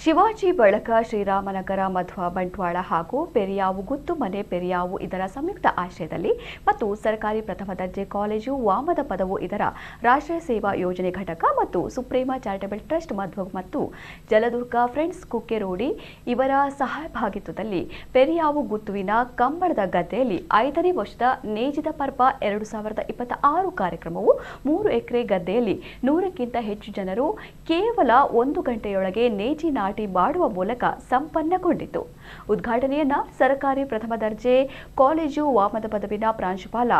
ಶಿವಾಜಿ ಬಳಗ ಶ್ರೀರಾಮನಗರ ಮಧ್ವ ಬಂಟ್ವಾಳ ಹಾಗೂ ಪೆರಿಯಾವು ಗುತ್ತು ಮನೆ ಪೆರಿಯಾವು ಇದರ ಸಂಯುಕ್ತ ಆಶ್ರಯದಲ್ಲಿ ಮತ್ತು ಸರ್ಕಾರಿ ಪ್ರಥಮ ದರ್ಜೆ ಕಾಲೇಜು ವಾಮದ ಪದವು ಇದರ ರಾಷ್ಟ್ರೀಯ ಸೇವಾ ಯೋಜನೆ ಘಟಕ ಮತ್ತು ಸುಪ್ರೀಮ ಚಾರಿಟಬಲ್ ಟ್ರಸ್ಟ್ ಮಧ್ವ ಮತ್ತು ಜಲದುರ್ಗ ಫ್ರೆಂಡ್ಸ್ ಕುಕ್ಕೆರೋಡಿ ಇವರ ಸಹಭಾಗಿತ್ವದಲ್ಲಿ ಪೆರಿಯಾವು ಗುತ್ತುವಿನ ಕಂಬಳದ ಗದ್ದೆಯಲ್ಲಿ 5ನೇ ವರ್ಷದ ನೇಜಿದ ಪರ್ವ 2026 ಕಾರ್ಯಕ್ರಮವು 3 ಎಕರೆ ಗದ್ದೆಯಲ್ಲಿ 100ಕ್ಕಿಂತ ಹೆಚ್ಚು ಜನರು ಕೇವಲ 1 ಗಂಟೆಯೊಳಗೆ ನೇಜಿ ನಾಟಿ ಮಾಡುವ ಮೂಲಕ ಸಂಪನ್ನಗೊಂಡಿತು. ಉದ್ಘಾಟನೆಯನ್ನ ಸರ್ಕಾರಿ ಪ್ರಥಮ ದರ್ಜೆ ಕಾಲೇಜು ವಾಮದ ಪದವಿನ ಪ್ರಾಂಶುಪಾಲ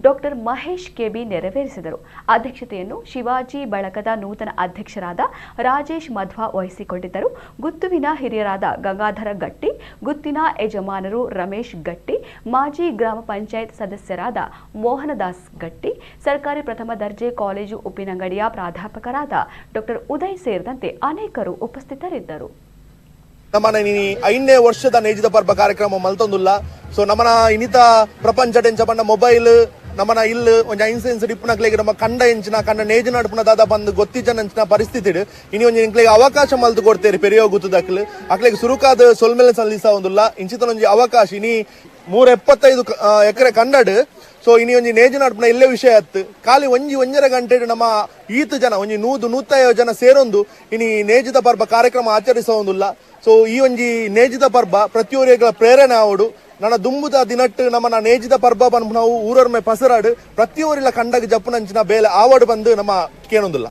ಡಾಕ್ಟರ್ ಮಹೇಶ್ ಕೆಬಿ ನೆರವೇರಿಸಿದರು. ಅಧ್ಯಕ್ಷತೆಯನ್ನು ಶಿವಾಜಿ ಬಳಗದ ನೂತನ ಅಧ್ಯಕ್ಷರಾದ ರಾಜೇಶ್ ಮಧ್ವ ವಹಿಸಿಕೊಂಡಿದ್ದರು. ಗುತ್ತುವಿನ ಹಿರಿಯರಾದ ಗಂಗಾಧರ ಗಟ್ಟಿ, ಗುತ್ತಿನ ಯಜಮಾನರು ರಮೇಶ್ ಗಟ್ಟಿ, ಮಾಜಿ ಗ್ರಾಮ ಪಂಚಾಯತ್ ಸದಸ್ಯರಾದ ಮೋಹನದಾಸ್ ಗಟ್ಟಿ, ಸರ್ಕಾರಿ ಪ್ರಥಮ ದರ್ಜೆ ಕಾಲೇಜು ಉಪ್ಪಿನಂಗಡಿಯ ಪ್ರಾಧ್ಯಾಪಕರಾದ ಡಾಕ್ಟರ್ ಉದಯ್ ಸೇರಿದಂತೆ ಅನೇಕರು ಉಪಸ್ಥಿತರಿದ್ದರು. ನಮ್ಮನ 5ನೇ ವರ್ಷದ ನೇಜಿದ ಪರ್ವ ಕಾರ್ಯಕ್ರಮ ಮಲ್ತೊಂದುಲ್ಲ. ಸೊ ನಮ್ಮನ ಇನ್ನಿತ ಪ್ರಪಂಚ ಟೆಂಚ ಮೊಬೈಲ್ ನಮ್ಮನ ಇಲ್ಲಿ ಒಂಜಿ ಐನ್ಸೆನ್ಸ್ ಡಿಪ್ಪುನಕ್ಲೆಗ್ ನಮ್ಮ ಕಂಡ ಕಂಡ ನೇಜಿ ನಡುಪುನ ದಾದ ಬಂದು ಗೊತ್ತಿಜ್ಜನ ಪರಿಸ್ಥಿತಿ ಇನಿ ಒಂಜಿ ಇಂಕ್ಲೆಗ್ ಅವಕಾಶ ಮಲ್ತು ಕೊಡ್ತೇರಿ ಪೆರಿಯೋ ಗುತ್ತುದಕ್ಲು ಅಕ್ಲೆಗ್ ಸುರುಕಾದ ಸೊಲ್ಮೆಲೆ ಸಲ್ಲಿಸ ಒಂದುಲ್ಲ ಇಂಚಿತನೊಂಜಿ ಅವಕಾಶ ಇನಿ 175 ಎಕರೆ ಕಂಡಡ್. ಸೊ ಇನಿ ಒಂಜಿ ನೇಜಿ ನಡುಪುನ ಇಲ್ಲೇ ವಿಷಯ ಅತ್ತು ಖಾಲಿ ಒಂಜರ ಗಂಟೆ ನಮ್ಮ ಈತು ಜನ ಒಂಜಿ 150 ಜನ ಸೇರೊಂದು ಇನಿ ನೇಜಿದ ಪರ್ವ ಕಾರ್ಯಕ್ರಮ ಆಚರಿಸೋದಿಲ್ಲ. ಸೊ ಈ ಒಂಜಿ ನೇಜಿದ ಪರ್ವ ಪ್ರತಿಯೊರಿಗಳ ಪ್ರೇರಣೆ ಆವಡು ನನ್ನ ದುಂಬುದ ದಿನಟ್ಟು ನಮ್ಮ ನೇಜಿದ ಪರ್ವ ಬಂದು ನಾವು ಊರೊರ್ಮೆ ಪಸರಾಡು ಪ್ರತಿಯೊರಿಲ ಕಂಡಗ ಜಪ್ಪುನಂಚಿನ ಬೇಲೆ ಆವಡು ಬಂದು ನಮ್ಮ ಕೇಳೊಂದಿಲ್ಲ.